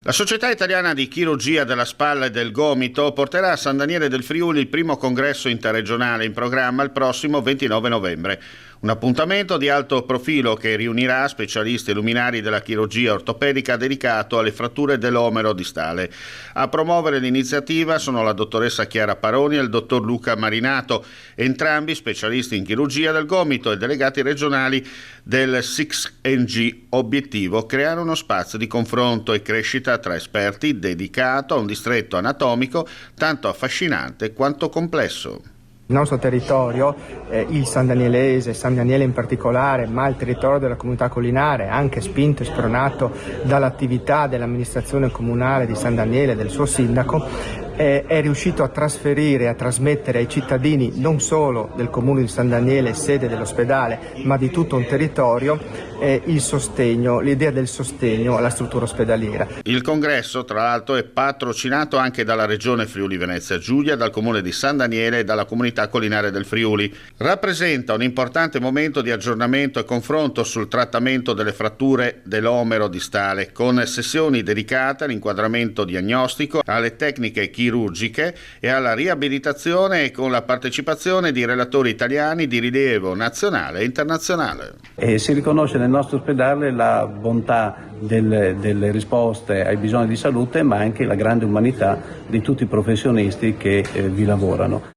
La Società Italiana di Chirurgia della Spalla e del Gomito porterà a San Daniele del Friuli il primo congresso interregionale in programma il prossimo 29 novembre. Un appuntamento di alto profilo che riunirà specialisti e luminari della chirurgia ortopedica dedicato alle fratture dell'omero distale. A promuovere l'iniziativa sono la dottoressa Chiara Paroni e il dottor Luca Marinato, entrambi specialisti in chirurgia del gomito e delegati regionali del 6NG. Obiettivo: creare uno spazio di confronto e crescita tra esperti dedicato a un distretto anatomico tanto affascinante quanto complesso. Il nostro territorio, il San Danielese, San Daniele in particolare, ma il territorio della comunità collinare, anche spinto e spronato dall'attività dell'amministrazione comunale di San Daniele e del suo sindaco, è riuscito a trasferire, a trasmettere ai cittadini non solo del comune di San Daniele, sede dell'ospedale, ma di tutto un territorio, il sostegno, l'idea del sostegno alla struttura ospedaliera. Il congresso, tra l'altro, è patrocinato anche dalla Regione Friuli Venezia Giulia, dal comune di San Daniele e dalla comunità collinare del Friuli. Rappresenta un importante momento di aggiornamento e confronto sul trattamento delle fratture dell'omero distale, con sessioni dedicate all'inquadramento diagnostico, alle tecniche chirurgiche e alla riabilitazione, e con la partecipazione di relatori italiani di rilievo nazionale e internazionale. Si riconosce nel nostro ospedale la bontà delle risposte ai bisogni di salute, ma anche la grande umanità di tutti i professionisti che vi lavorano.